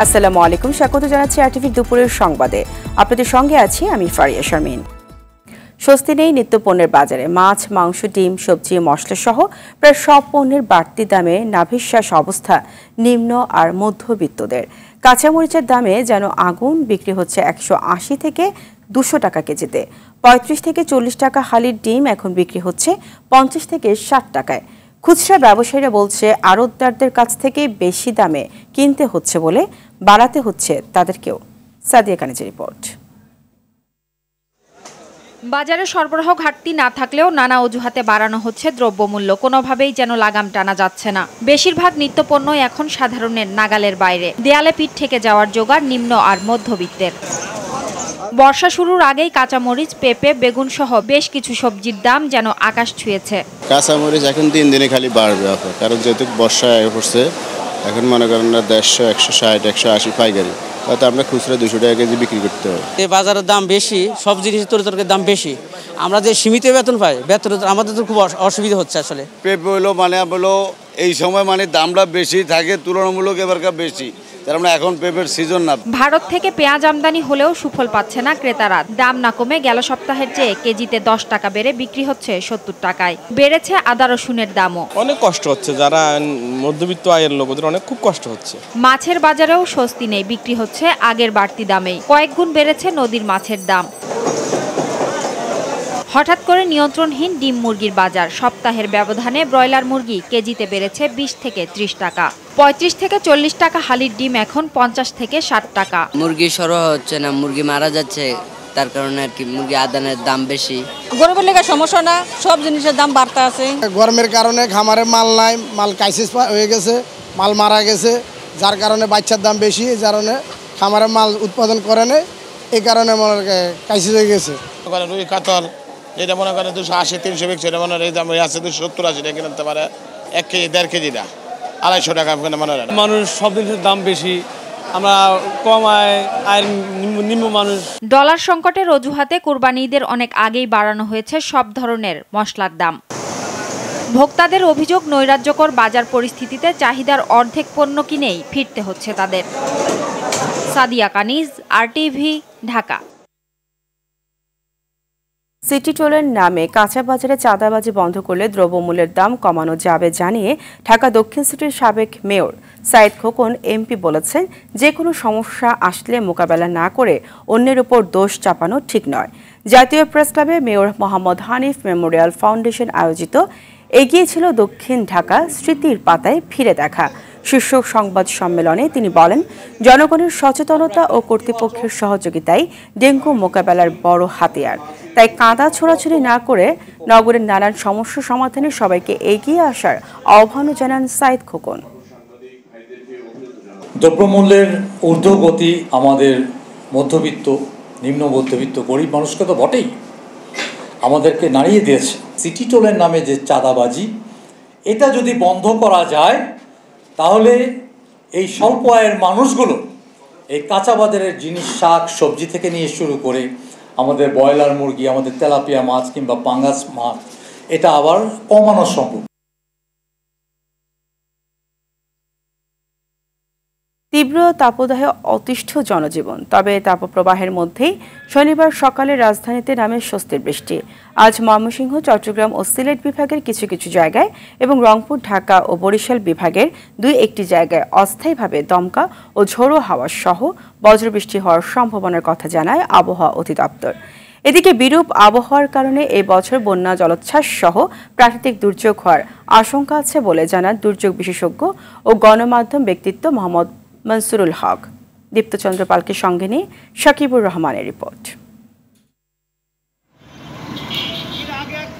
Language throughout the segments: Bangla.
আসসালামু আলাইকুম, স্বাগত জানাচ্ছি আরটিভির দুপুরের সংবাদে। আপনাদের সঙ্গে আছি আমি ফারিয়া শারমিন। স্বস্তি নেই নিত্যপণ্যের বাজারে। মাছ, মাংস, ডিম, সবজি, মশলা সহ প্রায় সব পণ্যের বাড়তি দামে নাভিশ্বাস অবস্থা নিম্ন আর মধ্যবিত্তদের। কাঁচামরিচের দামে যেন আগুন, বিক্রি হচ্ছে 180 থেকে 200 টাকা কেজিতে। 35 থেকে 40 টাকা হালির ডিম এখন বিক্রি হচ্ছে 50 থেকে 60 টাকায়। খুচরা ব্যবসায়ীরা বলছে আড়তদারদের কাছ থেকে বেশি দামে কিনতে হচ্ছে বলে বাড়াতে হচ্ছে তাদেরকেও। সাদিয়া কানিজের রিপোর্ট। বাজারে সরবরাহ ঘাটতি না থাকলেও নানা অজুহাতে বাড়ানো হচ্ছে দ্রব্যমূল্য। কোনোভাবেই যেন লাগাম টানা যাচ্ছে না। বেশিরভাগ নিত্যপণ্যই এখন সাধারণের নাগালের বাইরে। দেয়ালে পিঠ থেকে যাওয়ার জোগাড় নিম্ন আর মধ্যবিত্তের। বর্ষা শুরুর আগেই কাঁচামরিচ, পেঁপে, বেগুন সহ বেশ কিছু সবজির দাম যেন আকাশ ছুঁয়েছে। কাঁচামরিচ এখন 3 দিনে খালি বাড়বে, কারণ যেহেতু বর্ষা পড়ছে, এখন মনে করেন না 150, 160, 180 পাইকারি, তাতে আমরা খুচরা 200 টাকা কেজি বিক্রি করতে হবে। এই বাজারের দাম বেশি, সব জিনিসের তরিতরকারির দাম বেশি। আমরা যে সীমিত বেতন পাই, বেতন আমাদের তো খুব অসুবিধা হচ্ছে আসলে। পেঁপে হলো এই সময় দামটা বেশি থাকে, তুলনামূলক এবারকার বেশি, কারণ এখন পেঁপের সিজন না। ভারত থেকে পেঁয়াজ আমদানি হলেও সুফল পাচ্ছে না ক্রেতারা। দাম না কমে গেল সপ্তাহের চেয়ে কেজিতে 10 টাকা বেড়ে বিক্রি হচ্ছে 70 টাকায়। বেড়েছে আদা রসুনের দামও। অনেক কষ্ট হচ্ছে, যারা মধ্যবিত্ত আয়ের লোকদের অনেক খুব কষ্ট হচ্ছে। মাছের বাজারেও স্বস্তি নেই, বিক্রি হচ্ছে আগের বাড়তি দামেই। কয়েক গুণ বেড়েছে নদীর মাছের দাম। হঠাৎ করে নিয়ন্ত্রণহীন ডিম মুরগির বাজার। সপ্তাহের ব্যবধানে ব্রয়লার মুরগি কেজিতে বেড়েছে 20 থেকে 30 টাকা। 35 থেকে 40 টাকা হালির ডিম এখন 50 থেকে 60 টাকা। মুরগি সরবরাহ হচ্ছে না, মুরগি মারা যাচ্ছে, তার কারণে আর কি মুরগি আদানের দাম বেশি। গরমের লেগে সমস্যা না, সব জিনিসের দাম বাড়তে আছে। গরমের কারণে খামারে মাল নাই, মাল ক্রাইসিস হয়ে গেছে, মাল মারা গেছে, যার কারণে বাচ্চার দাম বেশি, এই কারণে খামারে মাল উৎপাদন করে না, এই কারণে ক্রাইসিস হয়ে গেছে। রুই কাতল যেটা মনে করেন 280, 300 বিক্রি, সেটা মনে হয় এই দাম আছে 270-80 টাকা কিনতে পারে। 1 কেজি 1.5 কেজি না 250 টাকা মনে হয়। মানুষ সব জিনিসের দাম বেশি, আমরা কম আয়ের নিম্ন মানুষ। ডলার সংকটের অজুহাতে কুরবানি ঈদের অনেক আগেই বাড়ানো হয়েছে সব ধরনের মশলার দাম। ভোক্তাদের অভিযোগ, নৈরাজ্যকর বাজার পরিস্থিতিতে চাহিদার অর্ধেক পণ্য কিনেই ফিরতে হচ্ছে তাদের। সাদিয়া কানিজ, আরটিভি, ঢাকা। সিটি টোলের নামে কাঁচা বাজারে চাঁদাবাজি বন্ধ করলে দ্রব্যমূল্যের দাম কমানো যাবে জানিয়ে ঢাকা দক্ষিণ সিটির সাবেক মেয়র সাইদ খোকন এমপি বলেছেন, যে কোনো সমস্যা আসলে মোকাবেলা না করে অন্যের উপর দোষ চাপানো ঠিক নয়। জাতীয় প্রেস ক্লাবে mayor Mohammad Hanif Memorial foundation আয়োজিত এগিয়ে ছিল দক্ষিণ ঢাকা স্মৃতির পাতায় ফিরে দেখা শীর্ষক সংবাদ সম্মেলনে তিনি বলেন, জনগণের সচেতনতা ও কর্তৃপক্ষের সহযোগিতায় ডেঙ্গু মোকাবেলার বড় হাতিয়ার। তাই কাঁদা ছোড়াছুড়ি না করে নগরের নানান সমস্যা সমাধানে সবাইকে এগিয়ে আসার আহ্বানও জানান সাইদ খোকন। দ্রব্যমূল্যের ঊর্ধ্বগতি আমাদের মধ্যবিত্ত, নিম্ন মধ্যবিত্ত, গরিব মানুষকে তো বটেই, আমাদেরকে নাড়িয়ে দিয়েছে। সিটি টোলের নামে যে চাঁদাবাজি, এটা যদি বন্ধ করা যায় তাহলে এই স্বল্প আয়ের মানুষগুলো এই কাঁচা বাজারের জিনিস, শাক সবজি থেকে নিয়ে শুরু করে আমাদের ব্রয়লার মুরগি, আমাদের তেলাপিয়া মাছ কিংবা পাঙ্গাস মাছ, এটা আবার কমানো সম্ভব। তীব্র তাপদাহে অতিষ্ঠ জনজীবন। তবে তাপপ্রবাহের মধ্যেই শনিবার সকালে রাজধানীতে নামে স্বস্তির বৃষ্টি। আজ ময়মনসিংহ, চট্টগ্রাম ও সিলেট বিভাগের কিছু কিছু জায়গায় এবং রংপুর, ঢাকা ও বরিশাল বিভাগের 2-1টি জায়গায় অস্থায়ীভাবে দমকা ও ঝোড়ো হাওয়া সহ বজ্রবৃষ্টি হওয়ার সম্ভাবনার কথা জানায় আবহাওয়া অধিদপ্তর। এদিকে বিরূপ আবহাওয়ার কারণে এই বছর বন্যা, জলোচ্ছ্বাস সহ প্রাকৃতিক দুর্যোগ হওয়ার আশঙ্কা আছে বলে জানান দুর্যোগ বিশেষজ্ঞ ও গণমাধ্যম ব্যক্তিত্ব মোহাম্মদ মনসুরুল হক। দীপ্তচন্দ্র পালকে সঙ্গে নিয়ে শাকিবুর রহমানের রিপোর্ট।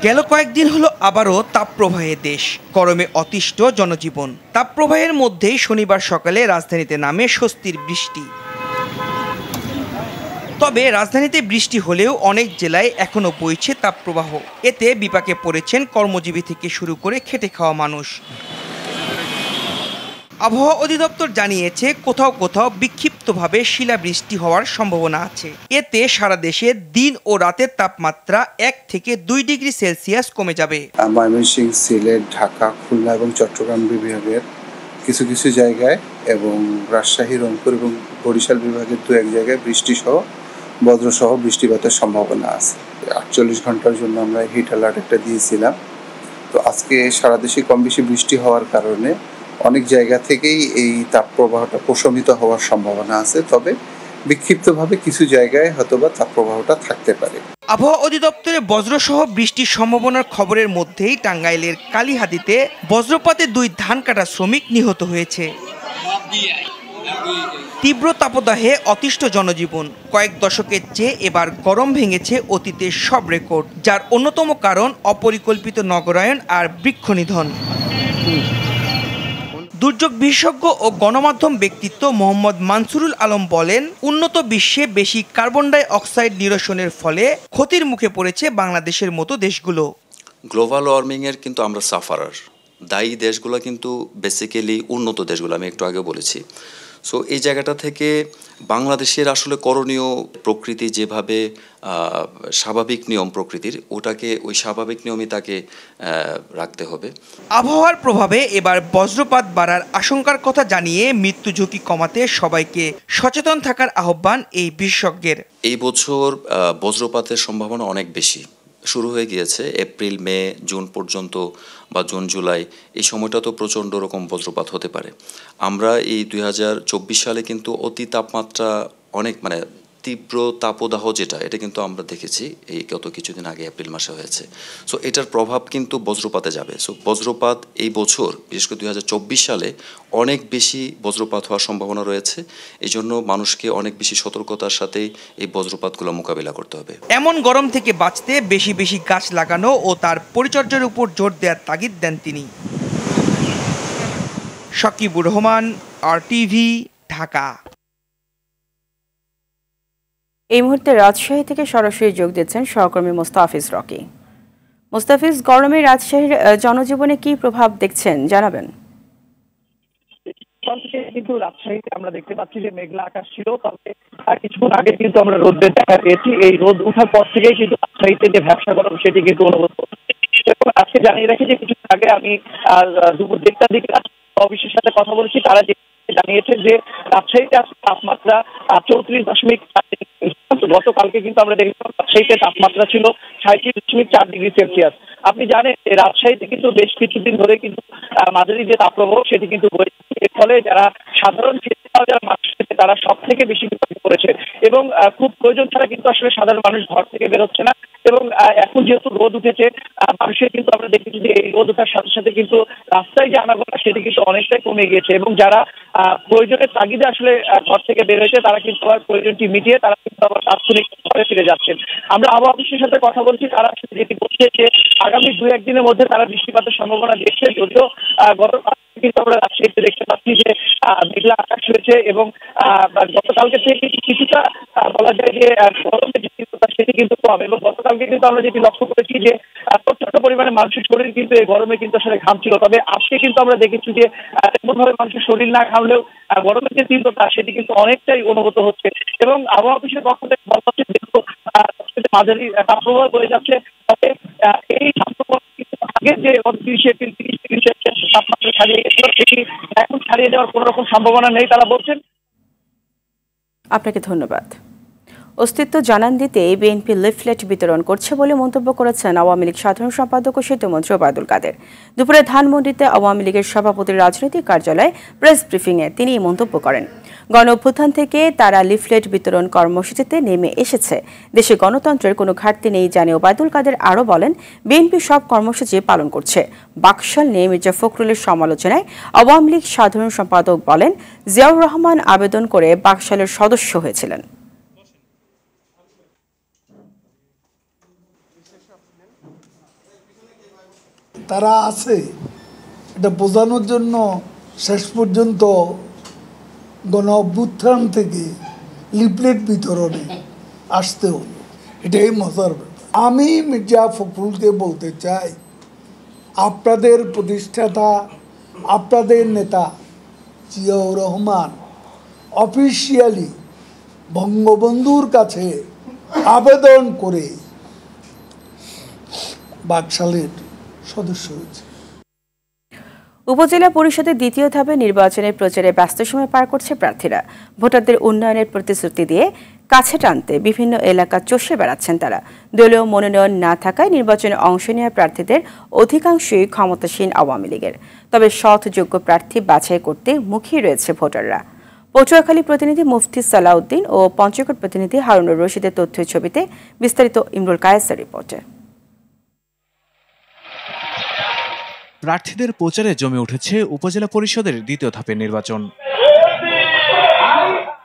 গেল কয়েকদিন হলো আবারও তাপপ্রবাহে দেশ, গরমে অতিষ্ঠ জনজীবন। তাপপ্রবাহের মধ্যেই শনিবার সকালে রাজধানীতে নামে স্বস্তির বৃষ্টি। তবে রাজধানীতে বৃষ্টি হলেও অনেক জেলায় এখনও বইছে তাপপ্রবাহ। এতে বিপাকে পড়েছেন কর্মজীবী থেকে শুরু করে খেটে খাওয়া মানুষ। আবহাওয়া অধিদপ্তর জানিয়েছে, কোথাও কোথাও বিক্ষিপ্তভাবে শিলাবৃষ্টি হওয়ার সম্ভাবনা আছে। এতে সারা দেশে দিন ও রাতের তাপমাত্রা 1 থেকে 2 ডিগ্রি সেলসিয়াস কমে যাবে। ময়মনসিংহ, সিলেট, ঢাকা, খুলনা এবং চট্টগ্রাম বিভাগের কিছু কিছু জায়গায় এবং রাজশাহী, রংপুর এবং বরিশাল বিভাগের 2-1 জায়গায় বৃষ্টিসহ বজ্রসহ বৃষ্টিপাতের সম্ভাবনা আছে। 48 ঘন্টার জন্য আমরা হিট অ্যালার্ট একটা দিয়েছিলাম। তো আজকে সারা দেশে কম বেশি বৃষ্টি হওয়ার কারণে অনেক জায়গা থেকেই এই তাপপ্রবাহটা প্রশমিত হওয়ার সম্ভাবনা আছে, তবে বিক্ষিপ্তভাবে কিছু জায়গায় হয়তোবা তাপপ্রবাহটা থাকতে পারে। আবহাওয়া অধিদপ্তরে বজ্রসহ বৃষ্টির সম্ভাবনার খবরের মধ্যেই টাঙ্গাইলের কালীহাতিতে বজ্রপাতে 2 ধান কাটা শ্রমিক নিহত হয়েছে। তীব্র তাপদাহে অতিষ্ঠ জনজীবন। কয়েক দশকের চেয়ে এবার গরম ভেঙেছে অতীতের সব রেকর্ড, যার অন্যতম কারণ অপরিকল্পিত নগরায়ন আর বৃক্ষনিধন। দুর্যোগ বিশেষজ্ঞ ও গণমাধ্যম ব্যক্তিত্ব মোহাম্মদ মানসুরুল আলম বলেন, উন্নত বিশ্বে বেশি কার্বন ডাই অক্সাইড নিরসনের ফলে ক্ষতির মুখে পড়েছে বাংলাদেশের মতো দেশগুলো। গ্লোবাল ওয়ার্মিংয়ের কিন্তু আমরা সাফারার, দায়ী দেশগুলো কিন্তু বেসিক্যালি উন্নত দেশগুলো, আমি একটু আগে বলেছি। সো এই জায়গাটা থেকে বাংলাদেশের আসলে করণীয়, প্রকৃতি যেভাবে স্বাভাবিক নিয়ম প্রকৃতির, ওটাকে ওই স্বাভাবিক নিয়মই তাকে রাখতে হবে। আবহাওয়ার প্রভাবে এবার বজ্রপাত বাড়ার আশঙ্কার কথা জানিয়ে মৃত্যু ঝুঁকি কমাতে সবাইকে সচেতন থাকার আহ্বান এই বিশেষজ্ঞের। এই বছর বজ্রপাতের সম্ভাবনা অনেক বেশি শুরু হয়ে গিয়েছে। এপ্রিল, মে, জুন পর্যন্ত বা জুন, জুলাই এই সময়টা তো প্রচণ্ড রকম বজ্রপাত হতে পারে। আমরা এই 2024 সালে কিন্তু অতি তাপমাত্রা অনেক, মানে তীব্র তাপদাহ যেটা, এটা কিন্তু আমরা দেখেছি এই গত কিছুদিন আগে এপ্রিল মাসে হয়েছে। সো এটার প্রভাব কিন্তু বজ্রপাতে যাবে। সো বজ্রপাত এই বছর, বিশেষ করে 2024 সালে অনেক বেশি বজ্রপাত হওয়ার সম্ভাবনা রয়েছে। এই জন্য মানুষকে অনেক বেশি সতর্কতার সাথে এই বজ্রপাতগুলো মোকাবিলা করতে হবে। এমন গরম থেকে বাঁচতে বেশি বেশি গাছ লাগানো ও তার পরিচর্যার উপর জোর দেওয়ার তাগিদ দেন তিনি। সাকিবুর রহমান, RTV, ঢাকা। এই মুহূর্তে রাজশাহী থেকে সরাসরি যোগ দিচ্ছেন সহকর্মী মোস্তাফিজ রকি। মোস্তাফিজ, গরমে রাজশাহীর জনজীবনে কি প্রভাব দেখছেন জানাবেন? কিন্তু রাজশাহীতে আমরা দেখতে পাচ্ছি যে মেঘলা আকাশ ছিল, তবে কিছুক্ষণ আগে কিন্তু আমরা রোদের দেখা পেয়েছি। এই রোদ ওঠার পর থেকেই কিন্তু রাজশাহীতে যে ভ্যাবসা গরম সেটি কিন্তু অনুভব করছি। এবং আজকে জানিয়ে রাখি যে কিছুক্ষণ আগে আমি দুপুর 1টার দিকে অফিসের সাথে কথা বলেছি। তারা জানিয়েছে যে রাজশাহীতে আজকে তাপমাত্রা 34.4। গতকালকে কিন্তু আমরা দেখেছিলাম রাজশাহীতে তাপমাত্রা ছিল 37.4 ডিগ্রি সেলসিয়াস। আপনি জানেন যে রাজশাহীতে কিন্তু বেশ কিছুদিন ধরে কিন্তু মাঝারি যে তাপপ্রবাহ সেটি কিন্তু বইছে। এর ফলে যারা সাধারণ যারা মানুষ তারা সব থেকে বেশি বিপদে পড়েছে এবং খুব প্রয়োজন ছাড়া কিন্তু আসলে সাধারণ মানুষ ঘর থেকে বেরোচ্ছে না। এবং এখন যেহেতু রোদ উঠেছে, মানুষের কিন্তু আমরা দেখেছি যে এই রোদ ওঠার সাথে সাথে কিন্তু রাস্তায় যে আনাগোনা সেটি কিন্তু অনেকটাই কমে গিয়েছে এবং যারা প্রয়োজনের তাগিদে আসলে ঘর থেকে বের হয়েছে তারা কিন্তু আবার প্রয়োজনটি মিটিয়ে তারা কিন্তু আবার তাৎক্ষণিক ঘরে ফিরে যাচ্ছেন। আমরা আবহাওয়া অফিসের সাথে কথা বলছি, তারা যেটি বলছে যে আগামী 2-1 দিনের মধ্যে তারা বৃষ্টিপাতের সম্ভাবনা দেখছে। যদিও গতকাল কিন্তু আমরা রাজশাহীতে দেখতে পাচ্ছি যে মেঘলা আকাশ হয়েছে এবং গতকালকে থেকে কিছুটা বলা যায় যে গরমের যে তীব্রতা সেটি কিন্তু কম। এবং গতকালকে কিন্তু আমরা যেটি লক্ষ্য করেছি যে প্রচন্ড পরিমাণে মানুষের শরীর কিন্তু এই গরমে কিন্তু আসলে ঘামছিল। তবে আজকে কিন্তু আমরা দেখেছি যে তেমনভাবে মানুষের শরীর না ঘামলেও গরমের যে তীব্রতা সেটি কিন্তু অনেকটাই অনুভূত হচ্ছে। এবং আবহাওয়া অফিসের পক্ষ থেকে বলা হচ্ছে মাঝারি তাপপ্রবাহ বয়ে যাচ্ছে। তবে এই তাপপ্রবাহ আগে যে 30 ডিগ্রি সেলসিয়াস তাপমাত্রা ছাড়িয়ে গেছিল সেটি এখন ছাড়িয়ে যাওয়ার কোনো রকম সম্ভাবনা নেই তারা বলছেন। আপনাকে ধন্যবাদ। অস্তিত্ব জানান দিতে বিএনপি লিফলেট বিতরণ করছে বলে মন্তব্য করেছেন আওয়ামী লীগ সাধারণ সম্পাদক ও সেতুমন্ত্রী ওবায়দুল কাদের। দুপুরে ধানমন্ডিতে আওয়ামী লীগের সভাপতির রাজনৈতিক কার্যালয়ে প্রেস ব্রিফিংয়ে তিনি এই মন্তব্য করেন। গণ অভ্যুত্থান থেকে তারা লিফলেট বিতরণ কর্মসূচিতে নেমে এসেছে। দেশে গণতন্ত্রের কোনো ঘাটতি নেই জানিয়ে ওবায়দুল কাদের আরও বলেন, বিএনপি সব কর্মসূচি পালন করছে। বাকশাল নিয়ে মির্জা ফখরুলের সমালোচনায় আওয়ামী লীগ সাধারণ সম্পাদক বলেন, জিয়াউর রহমান আবেদন করে বাকশালের সদস্য হয়েছিলেন। তারা আছে এটা বোঝানোর জন্য শেষ পর্যন্ত গণ অভ্যুত্থান থেকে লিফলেট বিতরণে আসতে হলো। এটাই মজার ব্যাপার। আমি মির্জা ফখরুলকে বলতে চাই, আপনাদের প্রতিষ্ঠাতা, আপনাদের নেতা জিয়াউর রহমান অফিসিয়ালি বঙ্গবন্ধুর কাছে আবেদন করে বাকশালের সদস্য হয়েছে। উপজেলা পরিষদের দ্বিতীয় ধাপে নির্বাচনের প্রচারে ব্যস্ত সময় পার করছে প্রার্থীরা। ভোটারদের উন্নয়নের প্রতিশ্রুতি দিয়ে কাছে টানতে বিভিন্ন এলাকা চষে বেড়াচ্ছেন তারা। দলীয় মনোনয়ন না থাকায় নির্বাচনে অংশ নেওয়া প্রার্থীদের অধিকাংশই ক্ষমতাসীন আওয়ামী লীগের। তবে সৎ যোগ্য প্রার্থী বাছাই করতে মুখিয়ে রয়েছে ভোটাররা। পটুয়াখালী প্রতিনিধি মুফতি সালাউদ্দিন ও পঞ্চগড় প্রতিনিধি হারুনুর রশিদের তথ্য ছবিতে বিস্তারিত ইমরুল কায়েসের রিপোর্টে। প্রার্থীদের প্রচারে জমে উঠেছে উপজেলা পরিষদের দ্বিতীয় ধাপের নির্বাচন।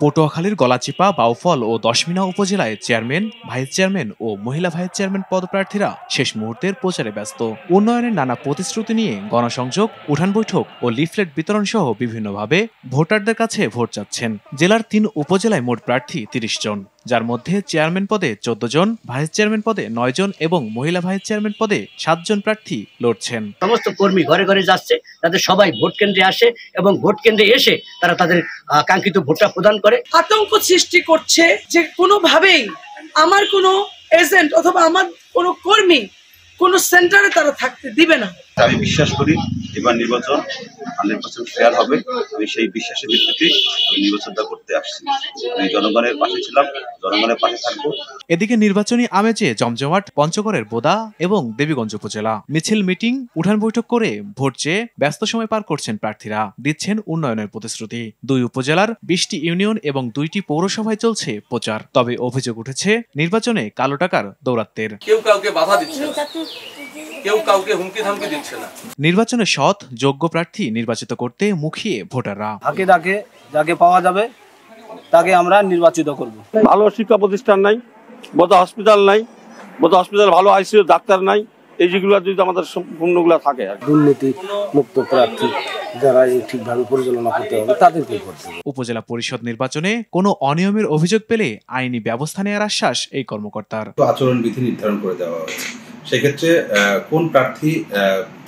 পটুয়াখালীর গলাচিপা, বাউফল ও দশমিনা উপজেলায় চেয়ারম্যান, ভাইস চেয়ারম্যান ও মহিলা ভাইস চেয়ারম্যান পদপ্রার্থীরা শেষ মুহূর্তের প্রচারে ব্যস্ত। উন্নয়নের নানা প্রতিশ্রুতি নিয়ে গণসংযোগ, উঠান বৈঠক ও লিফলেট বিতরণ সহ বিভিন্নভাবে ভোটারদের কাছে ভোট চাচ্ছেন। জেলার 3 উপজেলায় মোট প্রার্থী 30 জন, যার মধ্যে চেয়ারম্যান পদে 14 জন, ভাইস চেয়ারম্যান পদে 9 জন এবং মহিলা ভাইস চেয়ারম্যান পদে 7 জন প্রার্থী লড়ছেন। সমস্ত কর্মী ঘরে ঘরে যাচ্ছে, তাদের সবাই ভোট কেন্দ্রে আসে এবং ভোট কেন্দ্রে এসে তারা তাদের কাঙ্ক্ষিত ভোটটা প্রদান করে। আতঙ্ক সৃষ্টি করছে যে কোনোভাবেই আমার কোনো এজেন্ট অথবা আমার কোনো কর্মী কোনো সেন্টারে তারা থাকতে দিবে না। আমি বিশ্বাস করি এবার নির্বাচন 100% ফেয়ার হবে। আমি সেই বিশ্বাসের ভিত্তিতে আমি নির্বাচনটা করতে আসছি। আমি জনগণের পাশে ছিলাম, জনগণের পাশে থাকবো। এদিকে নির্বাচনী আমেজে জমজমাট পঞ্চগড়ের বোদা এবং দেবীগঞ্জ উপজেলা। মিছিল, মিটিং, উঠান বৈঠক করে ভোট চেয়ে ব্যস্ত সময় পার করছেন প্রার্থীরা, দিচ্ছেন উন্নয়নের প্রতিশ্রুতি। 2 উপজেলার 20টি ইউনিয়ন এবং 2টি পৌরসভায় চলছে প্রচার। তবে অভিযোগ উঠেছে নির্বাচনে কালো টাকার দৌরাত্ম্যের। কেউ কাউকে বাধা দিচ্ছে না, কেউ কাউকে হুমকি ধামকি দিচ্ছে না। নির্বাচনে সৎ যোগ্য প্রার্থী নির্বাচিত করতে মুখিয়ে ভোটাররা। হাকে ডাকে যাকে পাওয়া যাবে তাকে আমরা নির্বাচিত করব। ভালো শিক্ষা প্রতিষ্ঠান নাই, বোধা হসপিটাল নাই, বোধা হসপিটাল ভালো আইসিইউ ডাক্তার নাই, এই যেগুলো যদি আমাদের সম্পূর্ণগুলো থাকে। দুর্নীতি মুক্ত প্রার্থী যারা ঠিকভাবে পরিচালনা করতে হবে তাদেরকে করতে হবে। উপজেলা পরিষদ নির্বাচনে কোনো অনিয়মের অভিযোগ পেলে আইনি ব্যবস্থা নেওয়ার আশ্বাস এই কর্মকর্তার। আচরণ বিধি নির্ধারণ করে দেওয়া হয়েছে। সেক্ষেত্রে কোন প্রার্থী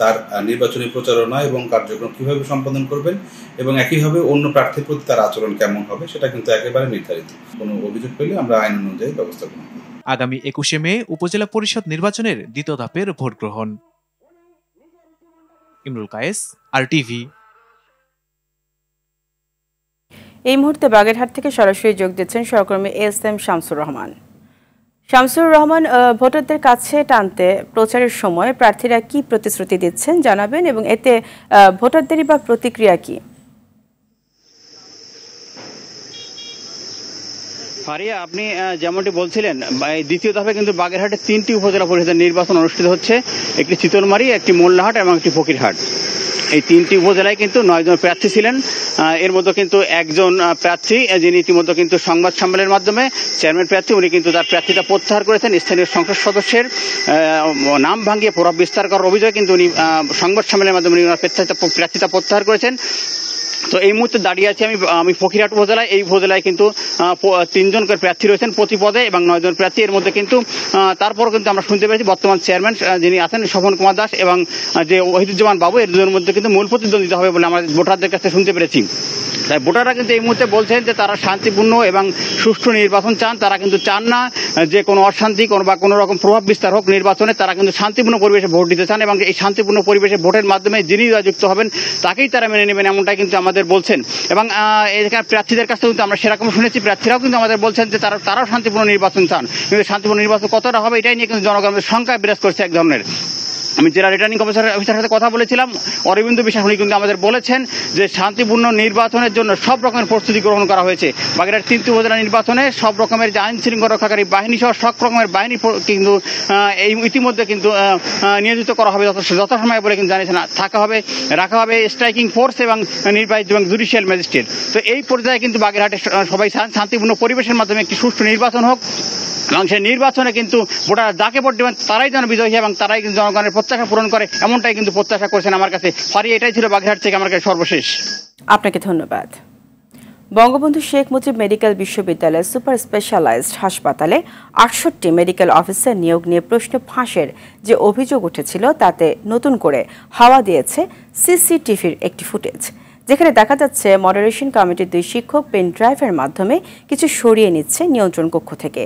তার নির্বাচনী প্রচারণা এবং কার্যক্রম কিভাবে সম্পাদন করবেন এবং একইভাবে অন্য প্রার্থীর প্রতি তার আচরণ কেমন হবে সেটা কিন্তু একেবারে নির্ধারিত। কোনো অভিযোগ পেলে আমরা আইন অনুযায়ী ব্যবস্থা গ্রহণ করব। আগামী 21শে মে উপজেলা পরিষদ নির্বাচনের দ্বিতীয় ধাপের ভোট গ্রহণ। ইমরুল কায়েস, RTV। এই মুহূর্তে বাগেরহাট থেকে সরাসরি যোগ দিচ্ছেন সহকর্মী SM শামসুর রহমান। শামসুর রহমান, ভোটারদের কাছে টানতে প্রচারের সময় প্রার্থীরা কি প্রতিশ্রুতি দিচ্ছেন জানাবেন এবং এতে ভোটারদেরই বা প্রতিক্রিয়া কি? ফারিয়া, আপনি যেমনটি বলছিলেন, দ্বিতীয় ধাপে কিন্তু বাগেরহাটে 3টি উপজেলা পরিষদের নির্বাচন অনুষ্ঠিত হচ্ছে। একটি চিতলমারী, একটি মোল্লাহাট এবং একটি ফকিরহাট। এই 3টি উপজেলায় কিন্তু 9 জন প্রার্থী ছিলেন। এর মধ্যে কিন্তু একজন প্রার্থী যিনি ইতিমধ্যে কিন্তু সংবাদ সম্মেলনের মাধ্যমে চেয়ারম্যান প্রার্থী, উনি কিন্তু তার প্রার্থীতা প্রত্যাহার করেছেন। স্থানীয় সংসদ সদস্যের নাম ভাঙিয়ে প্রভাব বিস্তার করার অভিযোগে কিন্তু উনি সংবাদ সম্মেলনের মাধ্যমে ওনার প্রার্থীতা প্রত্যাহার করেছেন। তো এই মুহূর্তে দাঁড়িয়ে আছি আমি ফকিরহাট উপজেলায়। এই উপজেলায় কিন্তু 3 জন করে প্রার্থী রয়েছেন প্রতি পদে এবং 9 জন প্রার্থী। এর মধ্যে কিন্তু তারপরও কিন্তু আমরা শুনতে পেরেছি বর্তমান চেয়ারম্যান যিনি আছেন শোভন কুমার দাস এবং যে ওহিদুজ্জামান বাবু, এর দুজনের মধ্যে কিন্তু মূল প্রতিদ্বন্দ্বিতা হবে বলে আমরা ভোটারদের কাছে শুনতে পেরেছি। তাই ভোটাররা কিন্তু এই মুহূর্তে বলছেন যে তারা শান্তিপূর্ণ এবং সুষ্ঠু নির্বাচন চান। তারা কিন্তু চান না যে কোনো অশান্তি বা কোনো রকম প্রভাব বিস্তার হোক নির্বাচনে। তারা কিন্তু শান্তিপূর্ণ পরিবেশে ভোট দিতে চান এবং এই শান্তিপূর্ণ পরিবেশে ভোটের মাধ্যমে যিনি যুক্ত হবেন তাকেই তারা মেনে নেবেন, এমনটাই কিন্তু আমাদের বলছেন। এবং এখানে প্রার্থীদের কাছ থেকে কিন্তু আমরা সেরকম শুনেছি, প্রার্থীরাও কিন্তু আমাদের বলছেন যে তারাও শান্তিপূর্ণ নির্বাচন চান। কিন্তু শান্তিপূর্ণ নির্বাচন কতটা হবে এটাই নিয়ে কিন্তু জনগণের সংখ্যায় বিরাজ করছে এক ধরনের। আমি জেলা রিটার্নিং অফিসারের সাথে কথা বলেছিলাম, অরবিন্দ বিশ্বাস, উনি কিন্তু আমাদের বলেছেন যে শান্তিপূর্ণ নির্বাচনের জন্য সব রকমের প্রস্তুতি গ্রহণ করা হয়েছে। বাগেরহাট 3টি উপজেলা নির্বাচনে সব রকমের যে আইন শৃঙ্খলা রক্ষাকারী বাহিনী সহ সব রকমের বাহিনী কিন্তু এই ইতিমধ্যে কিন্তু নিয়োজিত করা হবে যথাসময়ে বলে কিন্তু জানিয়েছেন। রাখা হবে স্ট্রাইকিং ফোর্স এবং নির্বাহী এবং জুডিশিয়াল ম্যাজিস্ট্রেট। তো এই পর্যায়ে কিন্তু বাগেরহাটে সবাই শান্তিপূর্ণ পরিবেশের মাধ্যমে একটি সুষ্ঠু নির্বাচন হোক এবং সেই নির্বাচনে কিন্তু ভোটাররা যাকে ভোট দেবেন তারাই যেন বিজয়ী এবং তারাই কিন্তু জনগণের প্রত্যাশা পূরণ করে, এমনটাই কিন্তু প্রত্যাশা করছেন আমার কাছে। ফারিয়া, এটাই ছিল বাগেরহাট থেকে আমার কাছে সর্বশেষ। আপনাকে ধন্যবাদ। বঙ্গবন্ধু শেখ মুজিব মেডিকেল বিশ্ববিদ্যালয়ের সুপার স্পেশালাইজড হাসপাতালে 68 মেডিকেল অফিসার নিয়োগ নিয়ে প্রশ্ন ফাঁসের যে অভিযোগ উঠেছিল তাতে নতুন করে হাওয়া দিয়েছে সিসিটিভির একটি ফুটেজ, যেখানে দেখা যাচ্ছে মডারেশন কমিটির 2 শিক্ষক পেন ড্রাইভের মাধ্যমে কিছু সরিয়ে নিচ্ছে নিয়ন্ত্রণ কক্ষ থেকে।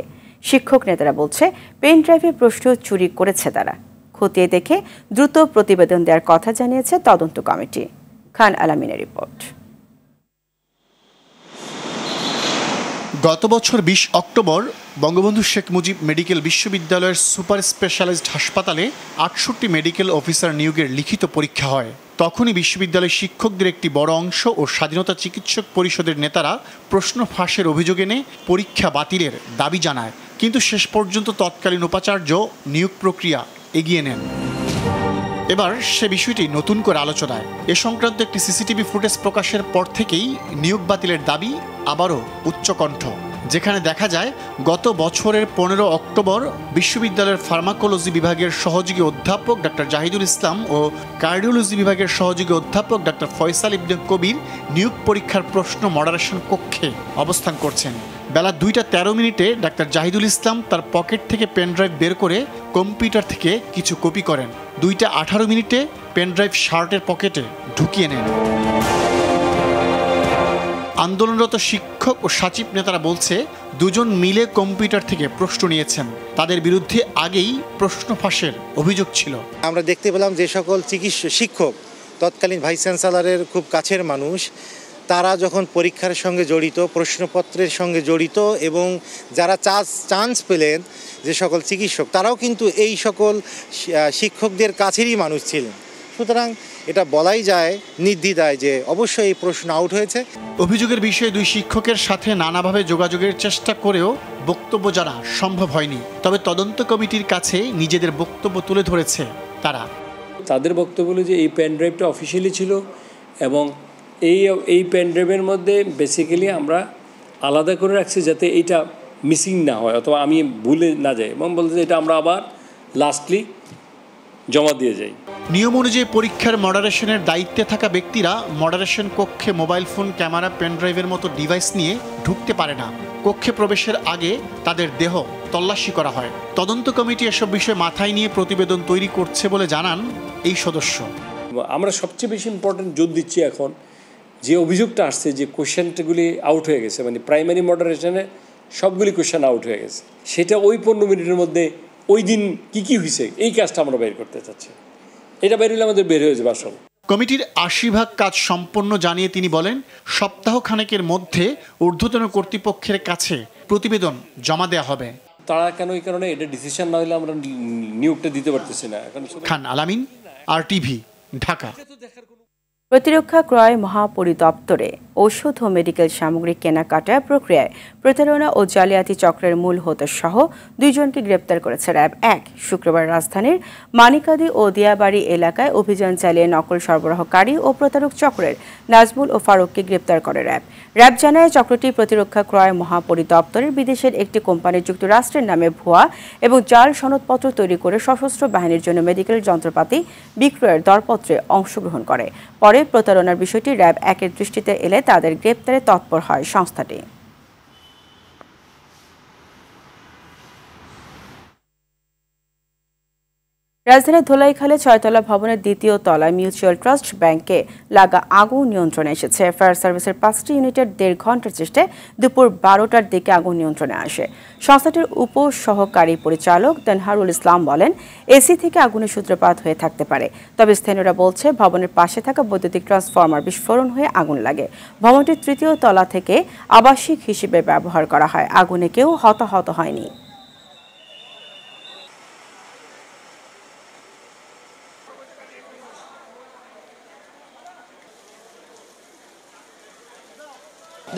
শিক্ষক নেতারা বলছে পেন ড্রাইভে প্রশ্ন চুরি করেছে তারা। খতিয়ে দেখে দ্রুত প্রতিবেদন দেওয়ার কথা জানিয়েছে তদন্ত কমিটি। খান আলামিনের রিপোর্ট। গত বছর 20 অক্টোবর বঙ্গবন্ধু শেখ মুজিব মেডিকেল বিশ্ববিদ্যালয়ের সুপার স্পেশালাইজড হাসপাতালে 68 মেডিকেল অফিসার নিয়োগের লিখিত পরীক্ষা হয়। তখনই বিশ্ববিদ্যালয়ের শিক্ষকদের একটি বড় অংশ ও স্বাধীনতা চিকিৎসক পরিষদের নেতারা প্রশ্ন ফাঁসের অভিযোগ এনে পরীক্ষা বাতিলের দাবি জানায়, কিন্তু শেষ পর্যন্ত তৎকালীন উপাচার্য নিয়োগ প্রক্রিয়া এগিয়ে নেন। এবার সে বিষয়টি নতুন করে আলোচনায়। এ সংক্রান্ত একটি সিসিটিভি ফুটেজ প্রকাশের পর থেকেই নিয়োগ বাতিলের দাবি আবারও উচ্চকণ্ঠ, যেখানে দেখা যায় গত বছরের 15 অক্টোবর বিশ্ববিদ্যালয়ের ফার্মাকোলজি বিভাগের সহযোগী অধ্যাপক ডাক্তার জাহিদুল ইসলাম ও কার্ডিওলজি বিভাগের সহযোগী অধ্যাপক ডাক্তার ফয়সাল ইবনে কবির নিয়োগ পরীক্ষার প্রশ্ন মডারেশন কক্ষে অবস্থান করছেন। বেলা 2:13 ডাক্তার জাহিদুল ইসলাম তার পকেট থেকে পেনড্রাইভ বের করে কম্পিউটার থেকে কিছু কপি করেন। 2:18 পেনড্রাইভ শার্টের পকেটে ঢুকিয়ে নেন। আন্দোলনরত শিক্ষক ও সচিব নেতারা বলছে, দুজন মিলে কম্পিউটার থেকে প্রশ্ন নিয়েছেন। তাদের বিরুদ্ধে আগেই প্রশ্ন ফাঁসের অভিযোগ ছিল। আমরা দেখতে পেলাম যে সকল শিক্ষক তৎকালীন ভাইস চ্যান্সেলরের খুব কাছের মানুষ, তারা যখন পরীক্ষার সঙ্গে জড়িত, প্রশ্নপত্রের সঙ্গে জড়িত, এবং যারা চান্স পেলেন যে সকল চিকিৎসক, তারাও কিন্তু এই সকল শিক্ষকদের কাছেরই মানুষ ছিলেন। সুতরাং এটা বলাই যায় নির্দ্বিধায় যে অবশ্যই এই প্রশ্ন আউট হয়েছে। অভিযোগের বিষয়ে দুই শিক্ষকের সাথে নানাভাবে যোগাযোগের চেষ্টা করেও বক্তব্য জানা সম্ভব হয়নি। তবে তদন্ত কমিটির কাছে নিজেদের বক্তব্য তুলে ধরেছে তারা। তাদের বক্তব্য হলো যে এই পেনড্রাইভটা অফিসিয়ালি ছিল এবং এই পেনড্রাইভের মধ্যে বেসিক্যালি আমরা আলাদা করে রাখছি যাতে এইটা মিসিং না হয় অথবা আমি ভুলে না যাই, এবং বলতে এটা আমরা আবার লাস্টলি জমা দিয়ে যাই। নিয়ম অনুযায়ী পরীক্ষার মডারেশনের দায়িত্বে থাকা ব্যক্তিরা মডারেশন কক্ষে মোবাইল ফোন, ক্যামেরা, পেনড্রাইভের মতো ডিভাইস নিয়ে ঢুকতে পারে না। কক্ষে প্রবেশের আগে তাদের দেহ তল্লাশি করা হয়। তদন্ত কমিটি এসব বিষয় মাথায় নিয়ে প্রতিবেদন তৈরি করছে বলে জানান এই সদস্য। আমরা সবচেয়ে বেশি ইম্পর্টেন্ট জোর দিচ্ছি এখন যে অভিযোগটা আসছে যে কোশ্চেনগুলি আউট হয়ে গেছে, মানে প্রাইমারি মডারেশনে সবগুলি কোশ্চেন আউট হয়ে গেছে, সেটা ওই 15 মিনিটের মধ্যে ওই দিন কি হয়েছে এই কাজটা আমরা বের করতে চাচ্ছি। এটা বের হলে আমাদের বের হয়ে যাবে আসল। কমিটির 80% কাজ সম্পন্ন জানিয়ে তিনি বলেন, সপ্তাহ খানেকের মধ্যে ঊর্ধ্বতন কর্তৃপক্ষের কাছে প্রতিবেদন জমা দেওয়া হবে। তারা কেন এই কারণে এটা ডিসিশন না হলে আমরা নিয়োগটা দিতে পারতেছি না। এখন খান আলামিন, RTV, ঢাকা। প্রতিরক্ষা ক্রয় মহাপরিদপ্তরে ঔষধ ও মেডিকেল সামগ্রী কেনাকাটার প্রক্রিয়ায় প্রতারণা ও জালিয়াতি চক্রের মূল হোতা সহ 2 জনকে গ্রেপ্তার করেছে র্যাব 1। শুক্রবার রাজধানীর মানিকাদি ও দিয়াবাড়ি এলাকায় অভিযান চালিয়ে নকল সরবরাহকারী ও প্রতারক চক্রের নাজমুল ও ফারুককে গ্রেপ্তার করে র্যাব জানায়, চক্রটি প্রতিরক্ষা ক্রয় মহাপরিদপ্তরের বিদেশের একটি কোম্পানির যুক্তরাষ্ট্রের নামে ভুয়া এবং জাল সনদপত্র তৈরি করে সশস্ত্র বাহিনীর জন্য মেডিকেল যন্ত্রপাতি বিক্রয়ের দরপত্রে অংশগ্রহণ করে। পরে প্রতারণার বিষয়টি র্যাব 1-এর দৃষ্টিতে এলে তাদের গ্রেপ্তারে তৎপর হয় সংস্থাটি। রাজধানীর ধোলাইখালে 6তলা ভবনের 2য় তলায় মিউচুয়াল ট্রাস্ট ব্যাংকে লাগা আগুন নিয়ন্ত্রণে এসেছে। ফায়ার সার্ভিসের 5টি ইউনিটের 1.5 ঘন্টার চেষ্টায় দুপুর 12টার দিকে আগুন নিয়ন্ত্রণে আসে। সংস্থাটির উপসহকারী পরিচালক তানহারুল ইসলাম বলেন, এসি থেকে আগুনের সূত্রপাত হয়ে থাকতে পারে। তবে স্থানীয়রা বলছে, ভবনের পাশে থাকা বৈদ্যুতিক ট্রান্সফরমার বিস্ফোরণ হয়ে আগুন লাগে। ভবনটির 3য় তলা থেকে আবাসিক হিসেবে ব্যবহার করা হয়। আগুনে কেউ হতাহত হয়নি।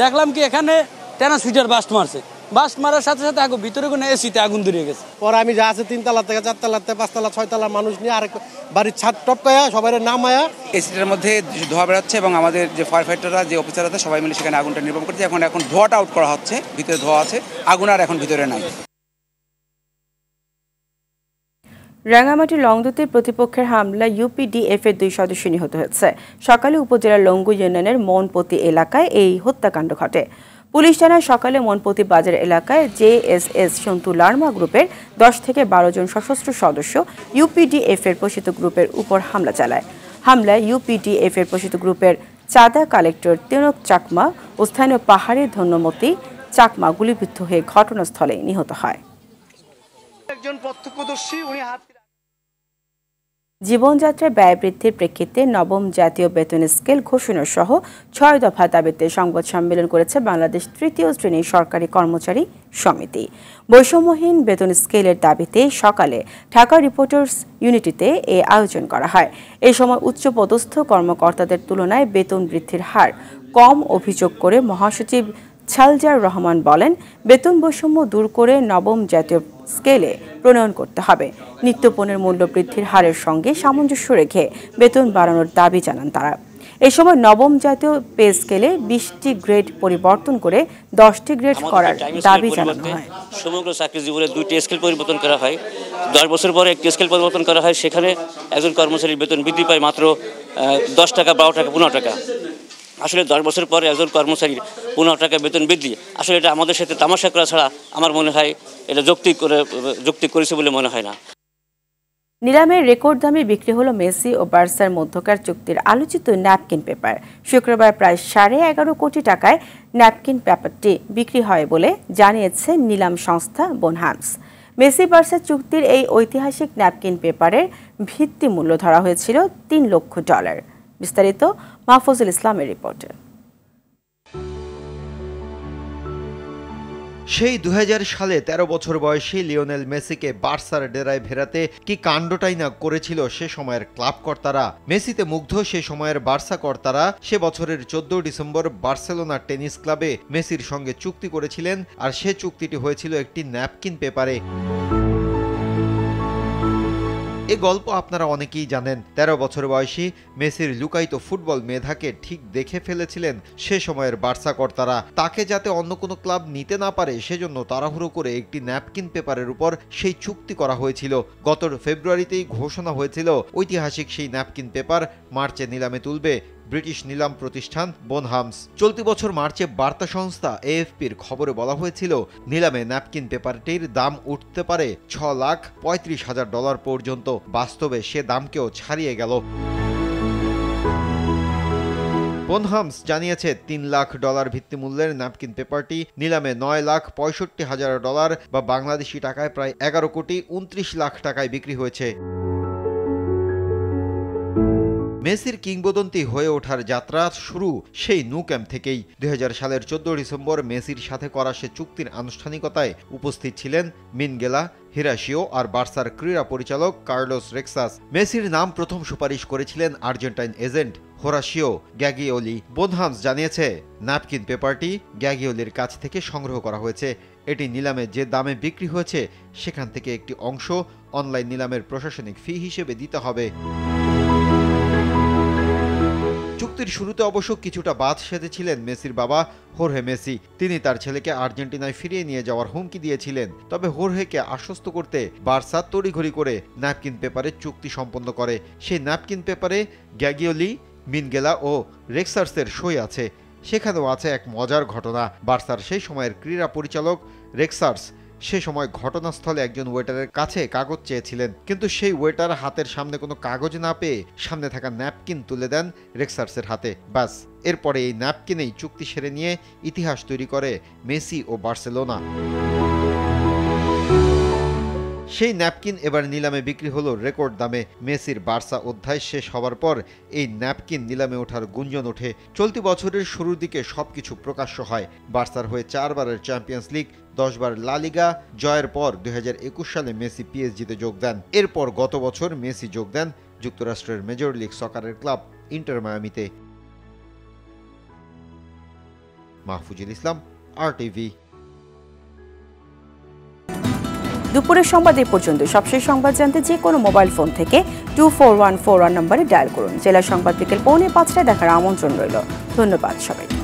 দেখলাম কি এখানে টেনা সুইটার বাস্ট মারার সাথে সাথে আগুন ভিতরে কোনো এসিতে আগুন ধরে গেছে। পরে আমি যা আছে 3 তলা থেকে 4 তলা 5 তলা 6 তলা মানুষ নিয়ে আরেক বাড়ির ছাদ টপকায়া সবাই নামায়া এসিটার মধ্যে ধোয়া বেরোচ্ছে এবং আমাদের যে ফায়ার ফাইটাররা যে অফিসার আছে সবাই মিলে সেখানে আগুনটা নির্বাপন করছে। এখন ধোঁয়াটা আউট করা হচ্ছে, ভিতরে ধোঁয়া আছে, আগুন আর এখন ভিতরে নাই। রাঙ্গামাটির লংদুতে প্রতিপক্ষের হামলা ইউপিডিএফ-এর 2 সদস্য নিহত হয়েছে। সকালে উপজেলার লঙ্গু ইউনিয়নের মনপতি এলাকায় এই হত্যাকাণ্ড ঘটে। পুলিশ জানায়, সকালে মনপতি বাজার এলাকায় জেএসএস সন্তু লার্মা গ্রুপের 10 থেকে 12 জন সশস্ত্র সদস্য ইউপিডিএফ-এর পোষিত গ্রুপের উপর হামলা চালায়। হামলায় ইউপিডিএফ-এর পোষিত গ্রুপের চাঁদা কালেক্টর তিনক চাকমা ও স্থানীয় পাহাড়ি ধন্যমতি চাকমা গুলিবিদ্ধ হয়ে ঘটনাস্থলে নিহত হয়। একজন প্রত্যক্ষদর্শী উনি হাত জীবনযাত্রার ব্যয় বৃদ্ধির প্রেক্ষিতে নবম জাতীয় বেতন স্কেল ঘোষণা সহ ৬ দফা দাবিতে সংবাদ সম্মেলন করেছে বাংলাদেশ তৃতীয় শ্রেণীর সরকারি কর্মচারী সমিতি। বৈষম্যহীন বেতন স্কেলের দাবিতে সকালে ঢাকা রিপোর্টার্স ইউনিটিতে এ আয়োজন করা হয়। এ সময় উচ্চপদস্থ কর্মকর্তাদের তুলনায় বেতন বৃদ্ধির হার কম অভিযোগ করে মহাসচিব ছালজার রহমান বলেন, বেতন বৈষম্য দূর করে নবম জাতীয় স্কেলে প্রণয়ন করতে হবে। নিত্যপণ্যের মূল্য বৃদ্ধির হারের সঙ্গে সামঞ্জস্য রেখে বেতন বাড়ানোর দাবি জানান তারা। এ সময় নবম জাতীয় পে স্কেলে 20টি গ্রেড পরিবর্তন করে 10টি গ্রেড করার দাবি জানানো হয়। সমগ্র চাকরি জীবনে 2টি স্কেল পরিবর্তন করা হয়, 10 বছর পরে একটি স্কেল পরিবর্তন করা হয়। সেখানে একজন কর্মচারীর বেতন বৃদ্ধি পায় মাত্র 10 টাকা, 12 টাকা, 15 টাকা। আসলে 10 বছর পরে একজন কর্মচারীর 15 টাকা বেতন বৃদ্ধি, আসলে এটা আমাদের সাথে তামাশা করা ছাড়া আমার মনে হয় এটা যৌক্তিক করেছে বলে মনে হয় না। নিলামের রেকর্ড দামে বিক্রি হলো মেসি ও বার্সার মধ্যকার চুক্তির আলোচিত ন্যাপকিন পেপার। শুক্রবার প্রায় 11.5 কোটি টাকায় ন্যাপকিন পেপারটি বিক্রি হয় বলে জানিয়েছে নিলাম সংস্থা বোনহামস। মেসি বার্সা চুক্তির এই ঐতিহাসিক ন্যাপকিন পেপারের ভিত্তি মূল্য ধরা হয়েছিল $3 লক্ষ। বিস্তারিত মাহফুজুল ইসলামের রিপোর্টে। সেই 2000 সালে 13 বছর বয়সী লিওনেল মেসিকে বার্সার ডেরায় ফেরাতে কি কাণ্ডটাই না করেছিল সে সময়ের ক্লাব কর্তারা। মেসিতে মুগ্ধ সে সময়ের বার্সা কর্তারা সে বছরের 14 ডিসেম্বর বার্সেলোনা টেনিস ক্লাবে মেসির সঙ্গে চুক্তি করেছিলেন, আর সে চুক্তিটি হয়েছিল একটি ন্যাপকিন পেপারে। এই গল্প আপনারা অনেকেই জানেন। 13 বছর বয়সী মেসির লুকায়িত ফুটবল মেধাকে ঠিক দেখে ফেলেছিলেন সে সময়ের বার্সা কর্তারা। তাকে যাতে অন্য কোনো ক্লাব নিতে না পারে সেজন্য তাড়াহুড়ো করে একটি ন্যাপকিন পেপারের উপর সেই চুক্তি করা হয়েছিল। গত ফেব্রুয়ারিতেই ঘোষণা হয়েছিল ঐতিহাসিক সেই ন্যাপকিন পেপার মার্চে নিলামে তুলবে ব্রিটিশ নিলাম প্রতিষ্ঠান বোনহামস। চলতি বছর মার্চে বার্তা সংস্থা AFPর খবরে বলা হয়েছিল নিলামে ন্যাপকিন পেপারটির দাম উঠতে পারে $6,35,000 পর্যন্ত। বাস্তবে সে দামকেও ছাড়িয়ে গেল। বোনহামস জানিয়েছে $3 লাখ ভিত্তিমূল্যের ন্যাপকিন পেপারটি নিলামে $9,65,000 বা বাংলাদেশি টাকায় প্রায় 11,29,00,000 টাকায় বিক্রি হয়েছে। মেসির কিংবদন্তি হয়ে ওঠার যাত্রা শুরু সেই ন্যু ক্যাম্প থেকেই। 2000 সালের 14 ডিসেম্বর মেসির সাথে করা সে চুক্তির আনুষ্ঠানিকতায় উপস্থিত ছিলেন মিনগেলা, হিরাশিও আর বার্সার ক্রীড়া পরিচালক কার্লোস রেক্সাস। মেসির নাম প্রথম সুপারিশ করেছিলেন আর্জেন্টাইন এজেন্ট হোরাশিও গ্যাগিওলি। বোনহামস জানিয়েছে ন্যাপকিন পেপারটি গ্যাগিওলির কাছ থেকে সংগ্রহ করা হয়েছে। এটি নিলামে যে দামে বিক্রি হয়েছে সেখান থেকে একটি অংশ অনলাইন নিলামের প্রশাসনিক ফি হিসেবে দিতে হবে। চুক্তির শুরুতে অবশ্য কিছুটা বাদ সেধেছিলেন মেসির বাবা হোর্হে মেসি। তিনি তার ছেলেকে আর্জেন্টিনায় ফিরিয়ে নিয়ে যাওয়ার হুমকি দিয়েছিলেন। তবে হোর্হেকে আশ্বস্ত করতে বার্সা তড়িঘড়ি করে ন্যাপকিন পেপারে চুক্তি সম্পন্ন করে। সেই ন্যাপকিন পেপারে গ্যাগিওলি, মিনগেলা ও রেক্সার্সের সই আছে। সেখানেও আছে এক মজার ঘটনা। বার্সার সেই সময়ের ক্রীড়া পরিচালক রেক্সার্স সে সময় ঘটনাস্থলে একজন ওয়েটারের কাছে কাগজ চেয়েছিলেন, কিন্তু সেই ওয়েটার হাতের সামনে কোনো কাগজ না পেয়ে সামনে থাকা ন্যাপকিন তুলে দেন রেক্সার্সের হাতে। ব্যাস, এরপরে এই ন্যাপকিনেই চুক্তি সেরে নিয়ে ইতিহাস তৈরি করে মেসি ও বার্সেলোনা। সেই ন্যাপকিন এবার নিলামে বিক্রি হলো রেকর্ড দামে। মেসির বার্সা অধ্যায় শেষ হওয়ার পর এই ন্যাপকিন নিলামে ওঠার গুঞ্জন ওঠে। চলতি বছরের শুরুর দিকে সবকিছু প্রকাশ্য হয়। বার্সার হয়ে 4 বারের চ্যাম্পিয়ন্স লিগ, 10 বার লা লিগা জয়ের পর 2021 সালে মেসি পিএসজিতে যোগ দেন। এরপর গত বছর মেসি যোগ দেন যুক্তরাষ্ট্রের মেজর লিগ সকারের ক্লাব ইন্টার মায়ামিতে। মাহফুজুল ইসলাম, RTV। দুপুরের সংবাদ এই পর্যন্ত। সবশেষ সংবাদ জানতে যে কোনো মোবাইল ফোন থেকে 24141 নম্বরে ডায়াল করুন। জেলা সংবাদ বিকেল 4:45টায় দেখার আমন্ত্রণ রইল। ধন্যবাদ সবাইকে।